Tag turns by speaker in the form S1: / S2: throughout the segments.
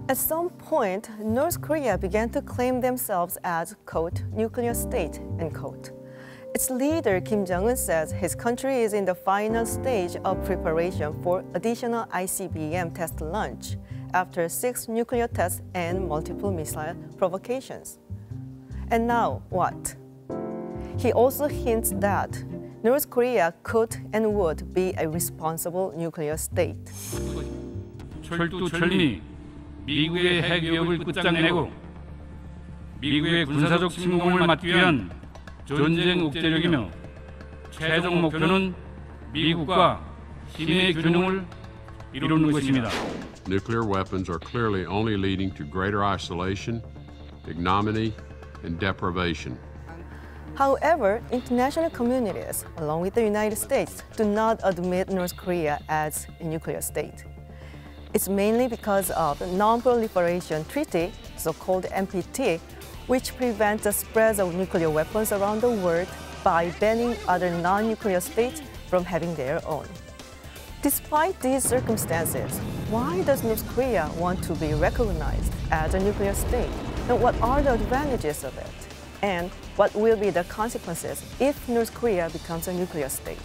S1: At some point, North Korea began to claim themselves as, quote, nuclear state, end quote. Its leader, Kim Jong-un, says his country is in the final stage of preparation for additional ICBM test launch after 6 nuclear tests and multiple missile provocations. And now, what? He also hints that North Korea could and would be a responsible nuclear state.
S2: 철두철미 미국의 핵 위협을 끝장내고 미국의 군사적 침공을 막기 위한 전쟁 억제력이며 최종 목표는 미국과 힘의 균형을 이루는 것입니다.
S3: Nuclear weapons are clearly only leading to greater isolation, ignominy, and deprivation.
S1: However, international communities, along with the United States, do not admit North Korea as a nuclear state. It's mainly because of the Non-Proliferation Treaty, so-called NPT, which prevents the spread of nuclear weapons around the world by banning other non-nuclear states from having their own. Despite these circumstances, why does North Korea want to be recognized as a nuclear state? And what are the advantages of it? And what will be the consequences if North Korea becomes a nuclear state?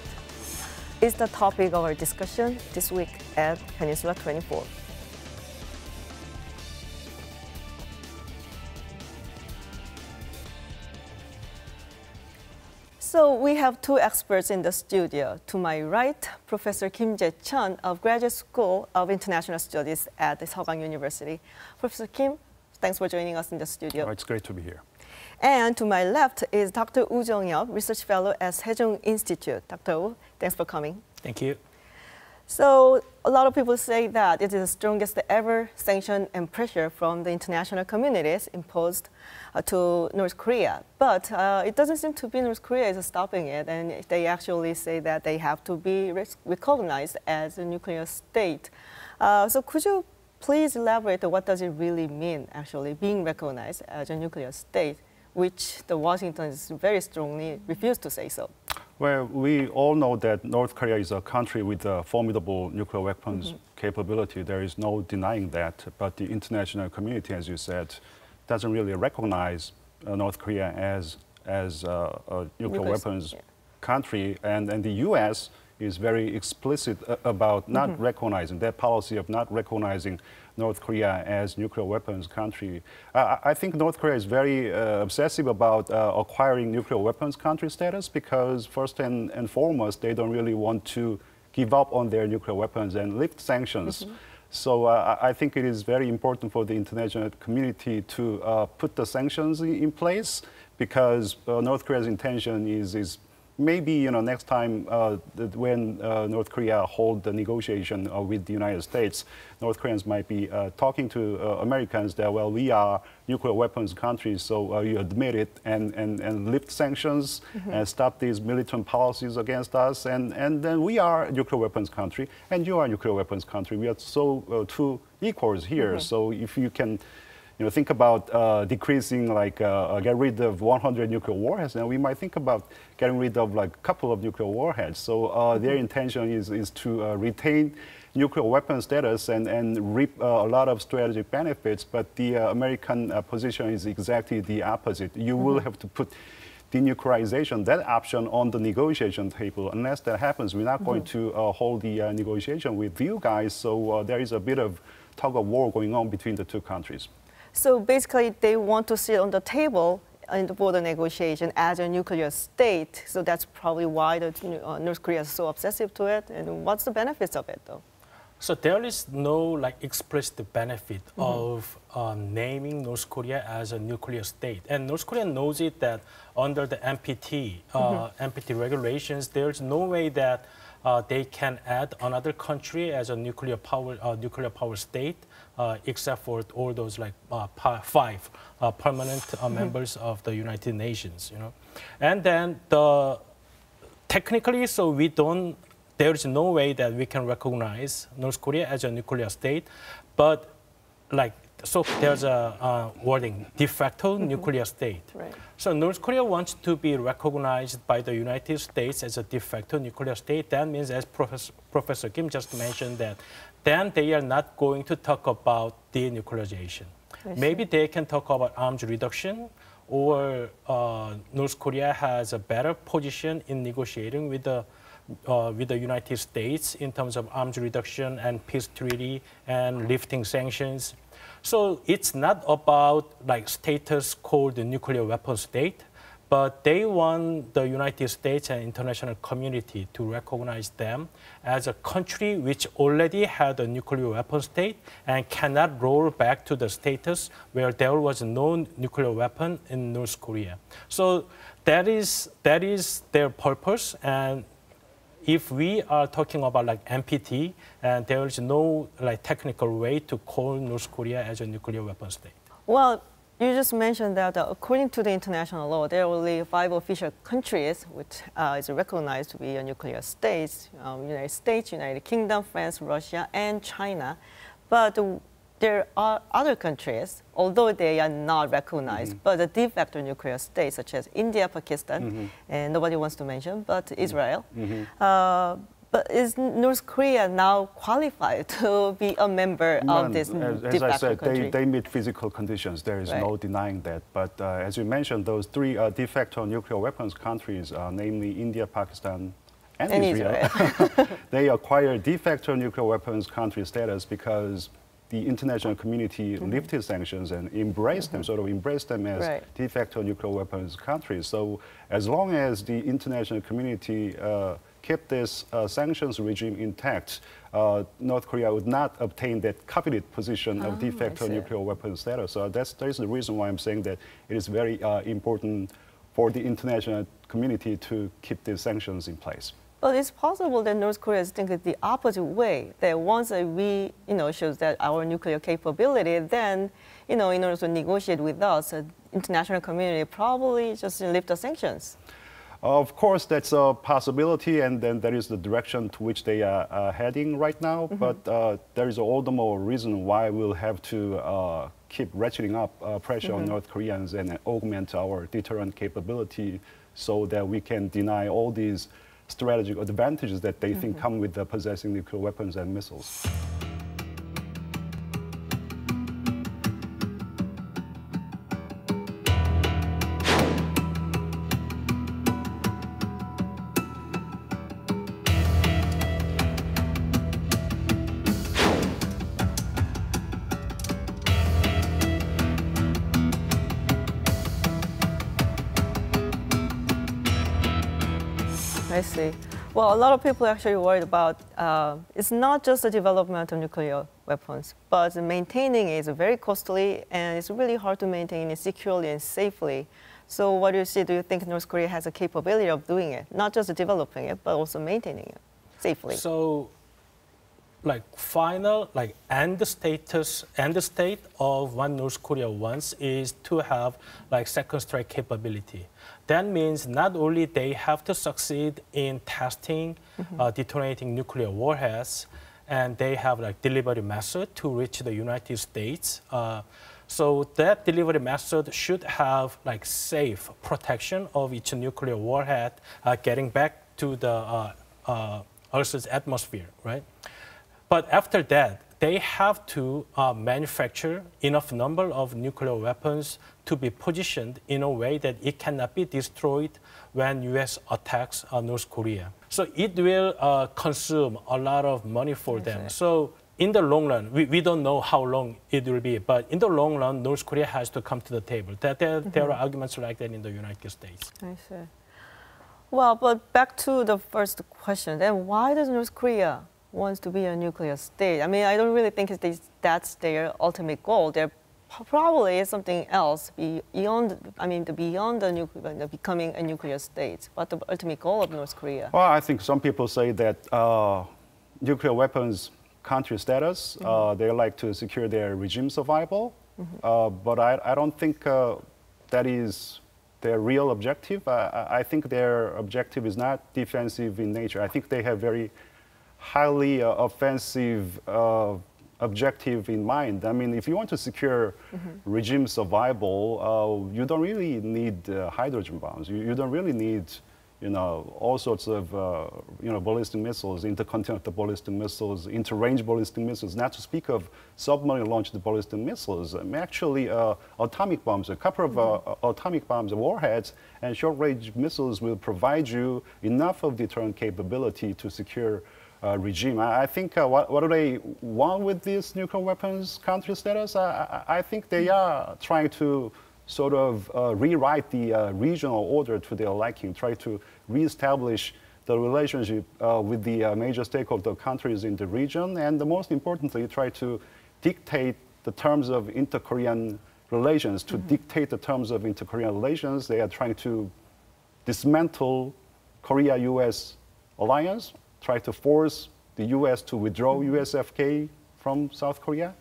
S1: Is the topic of our discussion this week at Peninsula 24. So we have two experts in the studio. To my right, Professor Kim Jae-chun of Graduate School of International Studies at the Sogang University. Professor Kim, thanks for joining us in the studio.
S4: Oh, it's great to be here.
S1: And to my left is Dr. Woo Jung-yeop, Research Fellow at Sejong Institute. Dr. Woo, thanks for coming.
S5: Thank you.
S1: So a lot of people say that it is the strongest ever sanction and pressure from the international communities imposed to North Korea. But it doesn't seem to be North Korea is stopping it, and they actually say that they have to be recognized as a nuclear state. So could you please elaborate on what does it really mean, actually, being recognized as a nuclear state, which the Washington is very strongly refused to say so?
S4: Well, we all know that North Korea is a country with a formidable nuclear weapons capability. There is no denying that. But the international community, as you said, doesn't really recognize North Korea as a nuclear weapons country. And the U.S. is very explicit about not recognizing, that policy of not recognizing North Korea as nuclear weapons country. I think North Korea is very obsessive about acquiring nuclear weapons country status because first and foremost, they don't really want to give up on their nuclear weapons and lift sanctions. So I think it is very important for the international community to put the sanctions in place because North Korea's intention is maybe next time when North Korea hold the negotiation with the United States, North Koreans might be talking to Americans that, well, we are nuclear weapons countries, so you admit it and lift sanctions and stop these militant policies against us, and then we are a nuclear weapons country, and you are a nuclear weapons country. We are so two equals here. So if you can think about decreasing, get rid of 100 nuclear warheads, and we might think about getting rid of a couple of nuclear warheads. So their intention is to retain nuclear weapon status and reap a lot of strategic benefits, but the American position is exactly the opposite. You will have to put denuclearization, that option, on the negotiation table. Unless that happens, we're not going to hold the negotiation with you guys, so there is a bit of tug of war going on between the two countries.
S1: So basically, they want to sit on the table for the negotiation as a nuclear state. So that's probably why North Korea is so obsessive to it. And what's the benefits of it, though?
S5: So there is no explicit benefit of naming North Korea as a nuclear state. And North Korea knows it that under the NPT, NPT regulations, there's no way that they can add another country as a nuclear power state, except for all those 5 permanent members of the United Nations. And then technically, so there is no way that we can recognize North Korea as a nuclear state, but so there's a wording, de facto nuclear state.
S1: Right.
S5: So North Korea wants to be recognized by the United States as a de facto nuclear state. That means, as Professor Kim just mentioned, that then they are not going to talk about denuclearization. Maybe they can talk about arms reduction, or North Korea has a better position in negotiating with the United States in terms of arms reduction and peace treaty and lifting sanctions. So it's not about like status called the nuclear weapon state, but they want the United States and international community to recognize them as a country which already had a nuclear weapon state and cannot roll back to the status where there was no nuclear weapon in North Korea. So that is their purpose. And if we are talking about like NPT, and there is no like technical way to call North Korea as a nuclear weapon state.
S1: Well, you just mentioned that according to the international law, there are only 5 official countries which is recognized to be a nuclear states: United States, United Kingdom, France, Russia, and China. But there are other countries, although they are not recognized, but the de facto nuclear states, such as India, Pakistan, and nobody wants to mention, but Israel. But is North Korea now qualified to be a member of this de
S4: as I
S1: facto
S4: said,
S1: country?
S4: they meet physical conditions. There is no denying that. But as you mentioned, those 3 de facto nuclear weapons countries, namely India, Pakistan, and Israel, they acquired de facto nuclear weapons country status because the international community lifted sanctions and embraced them, sort of embraced them as de facto nuclear weapons countries. So as long as the international community kept this sanctions regime intact, North Korea would not obtain that coveted position of de facto nuclear weapons status. So that is the reason why I'm saying that it is very important for the international community to keep these sanctions in place.
S1: But it's possible that North Korea is thinking the opposite way. That once we, shows that our nuclear capability, then, in order to negotiate with us, the international community probably just lift the sanctions.
S4: Of course, that's a possibility, and then that is the direction to which they are heading right now. But there is all the more reason why we'll have to keep ratcheting up pressure on North Koreans and augment our deterrent capability so that we can deny all these strategic advantages that they think come with possessing nuclear weapons and missiles.
S1: I see. Well, a lot of people are actually worried about it's not just the development of nuclear weapons, but maintaining it is very costly, and it's really hard to maintain it securely and safely. So what do you see? Do you think North Korea has a capability of doing it, not just developing it, but also maintaining it safely?
S5: So, end state of what North Korea wants is to have second strike capability. That means not only they have to succeed in testing, detonating nuclear warheads, and they have delivery method to reach the United States. So that delivery method should have safe protection of each nuclear warhead getting back to the Earth's atmosphere, right? But after that, they have to manufacture enough number of nuclear weapons to be positioned in a way that it cannot be destroyed when U.S. attacks North Korea. So it will consume a lot of money for them. So in the long run, we don't know how long it will be, but in the long run, North Korea has to come to the table. There are arguments like that in the United States.
S1: I see. Well, but back to the first question, then why does North Korea wants to be a nuclear state? I mean, I don't really think that's their ultimate goal. There probably is something else beyond the becoming a nuclear state. What the ultimate goal of North Korea?
S4: Well, I think some people say that nuclear weapons country status, they like to secure their regime survival. But I don't think that is their real objective. I think their objective is not defensive in nature. I think they have very highly offensive objective in mind. I mean, if you want to secure regime survival, you don't really need hydrogen bombs. You don't really need, all sorts of, ballistic missiles, intercontinental ballistic missiles, inter-range ballistic missiles, not to speak of submarine-launched ballistic missiles. Actually, atomic bombs, a couple of atomic bombs, warheads, and short-range missiles will provide you enough of deterrent capability to secure regime. I think what do they want with these nuclear weapons country status? I think they are trying to sort of rewrite the regional order to their liking, try to reestablish the relationship with the major stakeholder countries in the region, and most importantly, try to dictate the terms of inter-Korean relations. To dictate the terms of inter-Korean relations, they are trying to dismantle Korea-US alliance, try to force the US to withdraw USFK from South Korea,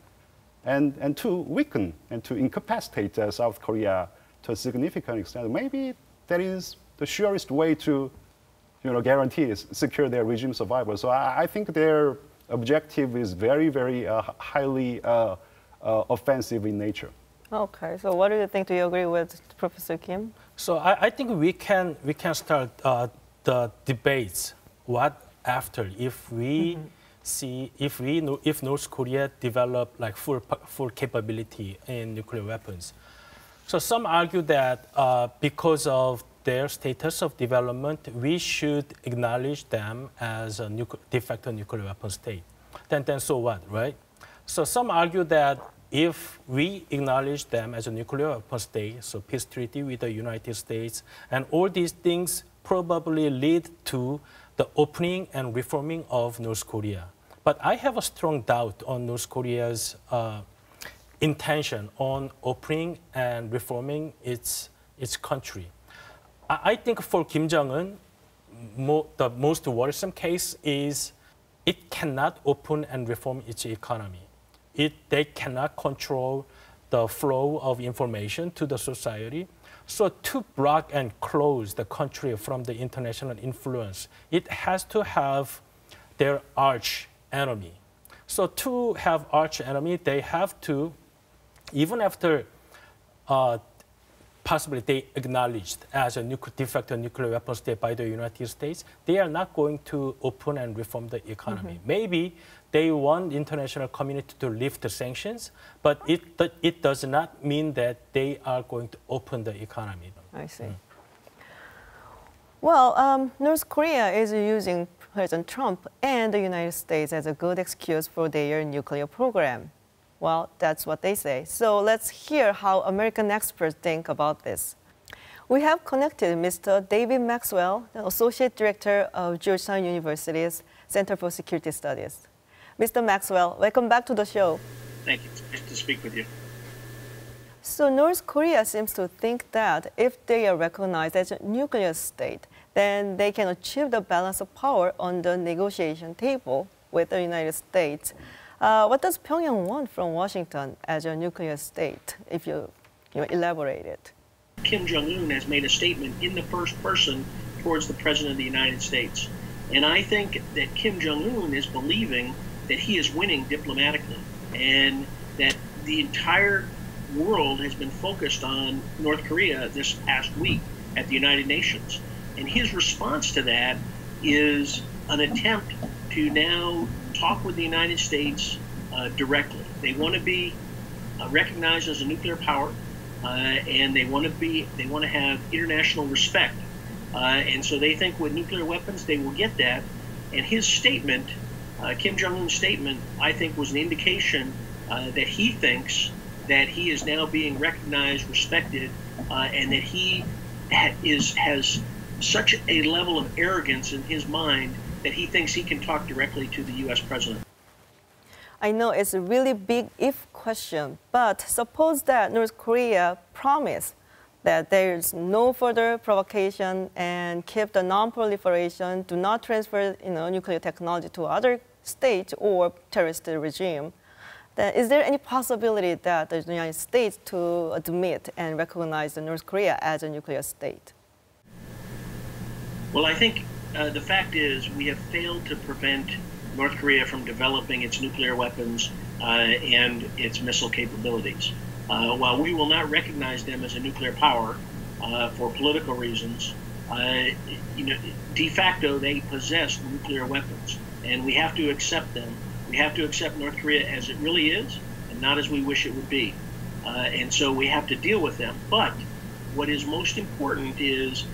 S4: and to weaken and to incapacitate South Korea to a significant extent. Maybe that is the surest way to guarantee, secure their regime survival. So I think their objective is very, very highly offensive in nature.
S1: Okay, so what do you think? Do you agree with Professor Kim?
S5: So I think we can start the debates. What after if we see if North Korea develop like full capability in nuclear weapons. So some argue that because of their status of development, we should acknowledge them as a de facto nuclear weapon state. Then so what, right? So some argue that if we acknowledge them as a nuclear weapon state, so peace treaty with the United States, and all these things probably lead to the opening and reforming of North Korea. But I have a strong doubt on North Korea's intention on opening and reforming its country. I think for Kim Jong-un, the most worrisome case is it cannot open and reform its economy. They cannot control the flow of information to the society. So to block and close the country from the international influence, it has to have their arch enemy. So to have arch enemy, they have to, even after possibly they acknowledged as a de facto nuclear weapon state by the United States, they are not going to open and reform the economy. Maybe they want the international community to lift the sanctions, but it does not mean that they are going to open the economy.
S1: I see. Well, North Korea is using President Trump and the United States as a good excuse for their nuclear program. Well, that's what they say. So let's hear how American experts think about this. We have connected Mr. David Maxwell, the Associate Director of Georgetown University's Center for Security Studies. Mr. Maxwell, welcome back to the show.
S6: Thank you. It's nice to speak with you.
S1: So North Korea seems to think that if they are recognized as a nuclear state, then they can achieve the balance of power on the negotiation table with the United States. What does Pyongyang want from Washington as a nuclear state, if you elaborate it?
S6: Kim Jong-un has made a statement in the first person towards the President of the United States. And I think that Kim Jong-un is believing that he is winning diplomatically and that the entire world has been focused on North Korea this past week at the United Nations. And his response to that is an attempt to now talk with the United States directly. They want to be recognized as a nuclear power, and they want to have international respect. And so they think with nuclear weapons they will get that. And his statement, Kim Jong-un's statement, I think was an indication that he thinks that he is now being recognized, respected, and that he has such a level of arrogance in his mind that he thinks he can talk directly to the U.S. president.
S1: I know it's a really big if question, but suppose that North Korea promised that there's no further provocation and keep the non-proliferation, do not transfer nuclear technology to other states or terrorist regime. Then is there any possibility that the United States to admit and recognize North Korea as a nuclear state?
S6: Well, I think the fact is we have failed to prevent North Korea from developing its nuclear weapons and its missile capabilities. While we will not recognize them as a nuclear power for political reasons, de facto they possess nuclear weapons, and we have to accept them. We have to accept North Korea as it really is, and not as we wish it would be. And so we have to deal with them. But what is most important is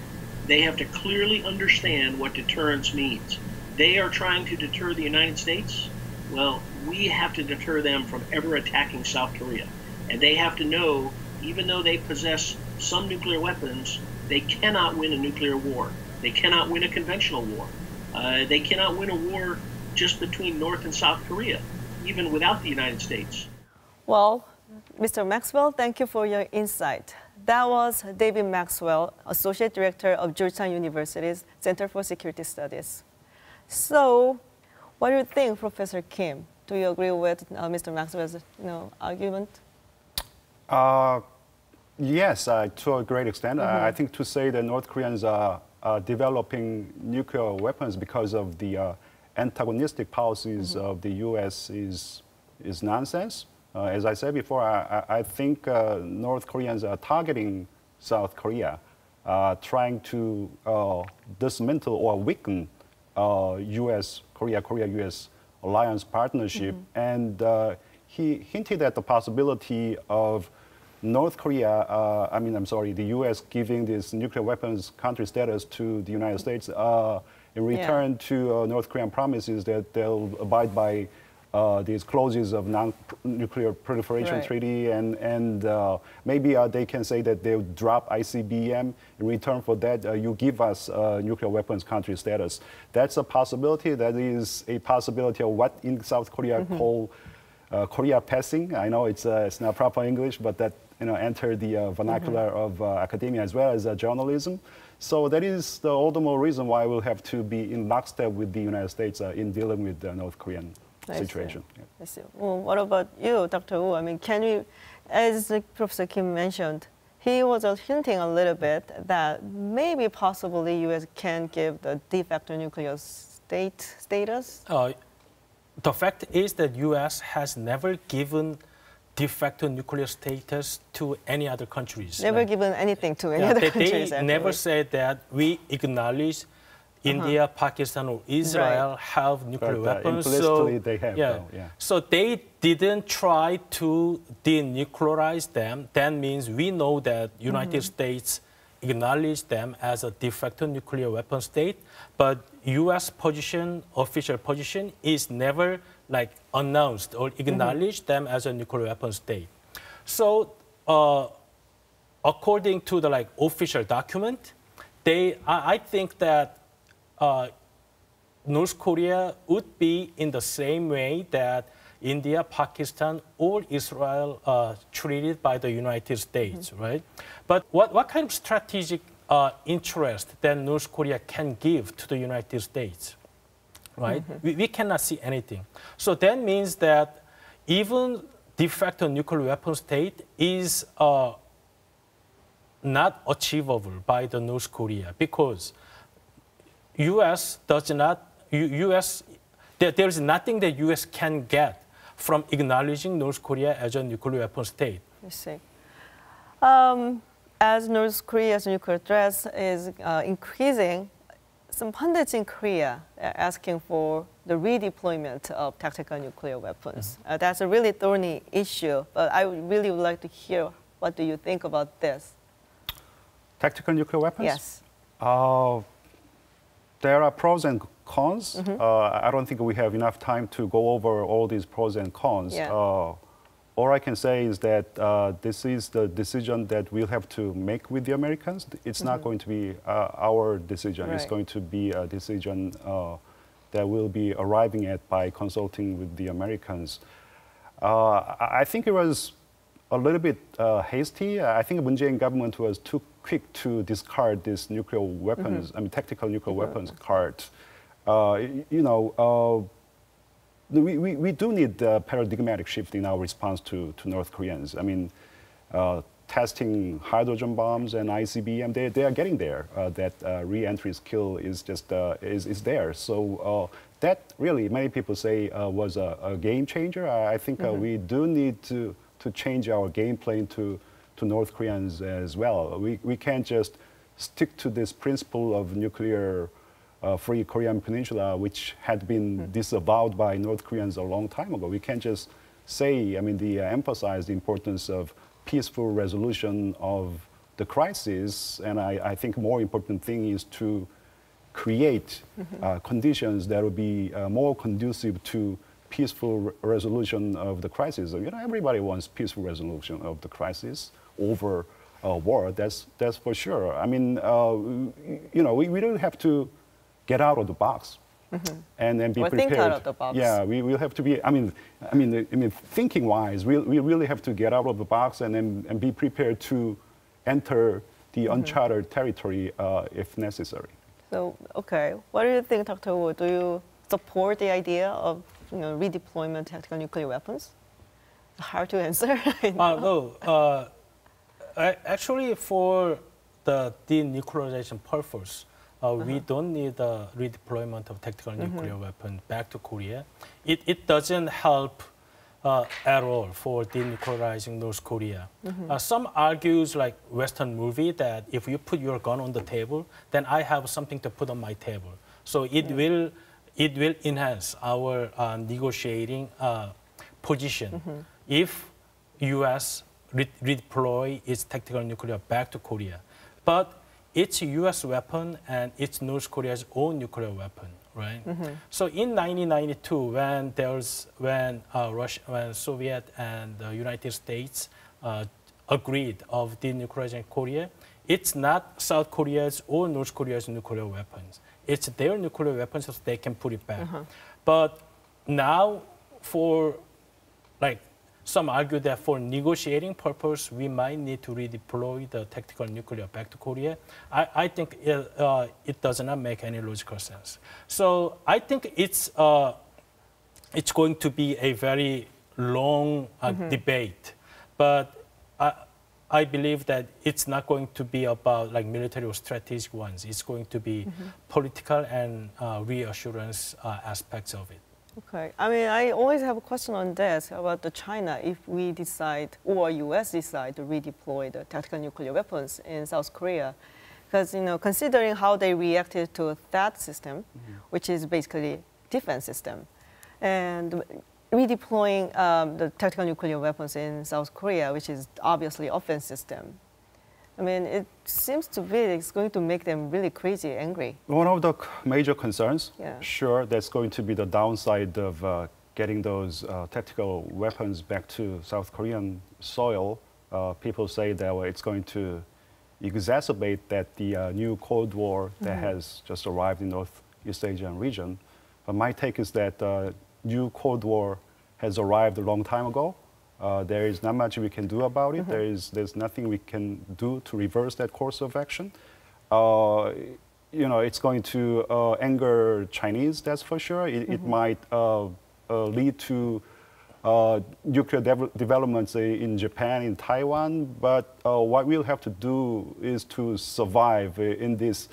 S6: they have to clearly understand what deterrence means. They are trying to deter the United States. Well, we have to deter them from ever attacking South Korea. And they have to know, even though they possess some nuclear weapons, they cannot win a nuclear war. They cannot win a conventional war. They cannot win a war just between North and South Korea, even without the United States.
S1: Well, Mr. Maxwell, thank you for your insight. That was David Maxwell, Associate Director of Georgetown University's Center for Security Studies. So, what do you think, Professor Kim? Do you agree with Mr. Maxwell's argument?
S4: Yes, to a great extent. I think to say that North Koreans are developing nuclear weapons because of the antagonistic policies of the U.S. is nonsense. As I said before, I think North Koreans are targeting South Korea, trying to dismantle or weaken U.S. Korea-U.S. alliance partnership. And he hinted at the possibility of North Korea, the U.S. giving this nuclear weapons country status to the United States in return to North Korean promises that they'll abide by these clauses of non-nuclear proliferation treaty, and maybe they can say that they'll drop ICBM. In return for that, you give us nuclear weapons country status. That's a possibility. That is a possibility of what in South Korea call Korea passing. I know it's not proper English, but that entered the vernacular of academia as well as journalism. So that is all the more reason why we'll have to be in lockstep with the United States in dealing with the North Korean situation.
S1: I see. Well, what about you, Dr. Wu? I mean, can you, as Professor Kim mentioned, he was hinting a little bit that maybe possibly U.S. can give the de facto nuclear state status?
S5: The fact is that U.S. has never given de facto nuclear status to any other countries.
S1: Never given anything to any other countries.
S5: They never said that we acknowledge India, Pakistan, or Israel have nuclear weapons.
S4: Implicitly they have.
S5: So they didn't try to denuclearize them. That means we know that United States acknowledge them as a de facto nuclear weapon state, but U.S. position, official position, is never announced or acknowledged them as a nuclear weapon state. So according to the official document, I think that North Korea would be in the same way that India, Pakistan, or Israel treated by the United States, right? But what kind of strategic interest that North Korea can give to the United States, right? We cannot see anything. So that means that even de facto nuclear weapon state is not achievable by the North Korea because U.S. does not, there is nothing that U.S. can get from acknowledging North Korea as a nuclear weapon state.
S1: I see. As North Korea's nuclear threat is increasing, some pundits in Korea are asking for the redeployment of tactical nuclear weapons. That's a really thorny issue, but I really would like to hear what do you think about this?
S4: Tactical nuclear weapons?
S1: Yes.
S4: There are pros and cons. I don't think we have enough time to go over all these pros and cons. All I can say is that this is the decision that we'll have to make with the Americans. It's not going to be our decision. It's going to be a decision that we'll be arriving at by consulting with the Americans. I think it was a little bit hasty. I think the Moon Jae-in government was too quick to discard this nuclear weapons, tactical nuclear weapons card. We do need a paradigmatic shift in our response to North Koreans. I mean, testing hydrogen bombs and ICBM. They are getting there. That re-entry skill is just is there. So that really, many people say, was a game changer. I think we do need to change our game plan to North Koreans as well. We can't just stick to this principle of nuclear free Korean Peninsula, which had been disavowed by North Koreans a long time ago. We can't just say, emphasize the importance of peaceful resolution of the crisis. And I think more important thing is to create conditions that will be more conducive to peaceful resolution of the crisis. Everybody wants peaceful resolution of the crisis over war. That's for sure. We don't have to get out of the box and be
S1: or
S4: prepared.
S1: Think out of the box.
S4: Yeah, we will have to be. Thinking-wise, we really have to get out of the box and be prepared to enter the uncharted territory if necessary.
S1: So, okay, what do you think, Dr. Woo? Do you support the idea of redeployment tactical nuclear weapons? Hard to answer.
S5: No. Actually, for the denuclearization purpose, we don't need the redeployment of tactical nuclear weapons back to Korea. It doesn't help at all for denuclearizing North Korea. Some argues, like Western movie, that if you put your gun on the table, then I have something to put on my table. So it will enhance our negotiating position if U.S. redeploy its tactical nuclear back to Korea. But it's a U.S. weapon and it's North Korea's own nuclear weapon, right? So in 1992, when Soviet and the United States agreed of denuclearizing Korea, it's not South Korea's or North Korea's nuclear weapons. It's their nuclear weapons, so they can put it back. But now, some argue that for negotiating purpose, we might need to redeploy the tactical nuclear back to Korea. I think it does not make any logical sense. So I think it's going to be a very long debate, but I believe that it's not going to be about military or strategic ones. It's going to be political and reassurance aspects of it.
S1: Okay. I always have a question on this about China. If we decide, or U.S. decide to redeploy the tactical nuclear weapons in South Korea, because considering how they reacted to that system, which is basically defense system, and redeploying the tactical nuclear weapons in South Korea, which is obviously offense system. It seems to be it's going to make them really crazy, angry.
S4: One of the major concerns,
S1: Yeah.
S4: sure, that's going to be the downside of getting those tactical weapons back to South Korean soil. People say that it's going to exacerbate the new Cold War that has just arrived in Northeast Asian region. But my take is that new Cold War has arrived a long time ago. There is not much we can do about it. There's nothing we can do to reverse that course of action. It's going to anger Chinese, that's for sure. It might lead to nuclear developments in Japan, in Taiwan. But what we'll have to do is to survive in this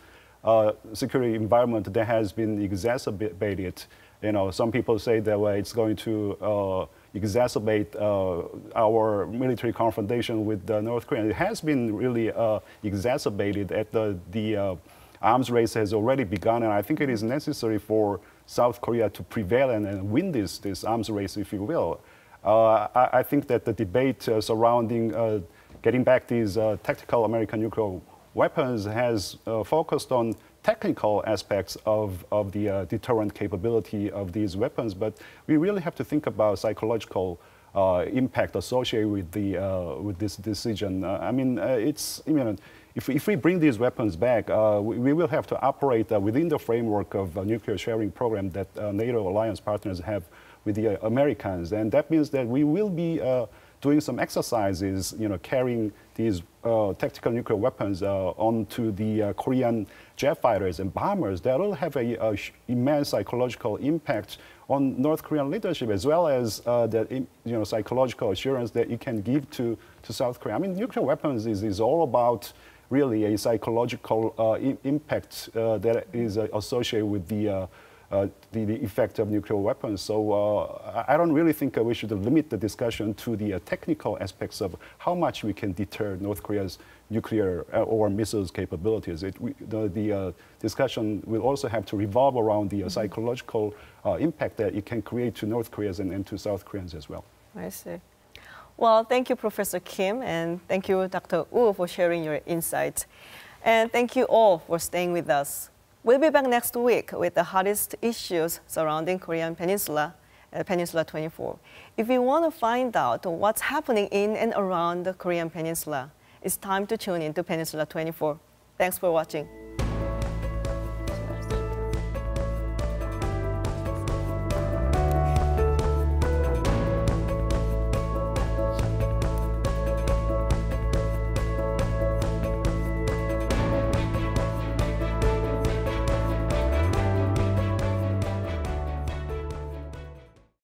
S4: security environment that has been exacerbated. Some people say that it's going to exacerbate our military confrontation with North Korea. It has been really exacerbated at the arms race has already begun, and I think it is necessary for South Korea to prevail and win this arms race, if you will. I think that the debate surrounding getting back these tactical American nuclear weapons has focused on technical aspects of the deterrent capability of these weapons, but we really have to think about psychological impact associated with this decision. If we bring these weapons back, we will have to operate within the framework of a nuclear sharing program that NATO alliance partners have with the Americans, and that means that we will be doing some exercises, carrying these tactical nuclear weapons onto the Korean jet fighters and bombers, that will have a immense psychological impact on North Korean leadership, as well as the psychological assurance that it can give to South Korea. I mean, nuclear weapons is all about really a psychological impact that is associated with the effect of nuclear weapons. So I don't really think we should limit the discussion to the technical aspects of how much we can deter North Korea's nuclear or missiles capabilities. The discussion will also have to revolve around the psychological impact that it can create to North Koreans and to South Koreans as well.
S1: I see. Well, thank you, Professor Kim, and thank you, Dr. Woo, for sharing your insights. And thank you all for staying with us. We'll be back next week with the hottest issues surrounding Korean Peninsula, Peninsula 24. If you want to find out what's happening in and around the Korean Peninsula, it's time to tune in to Peninsula 24. Thanks for watching.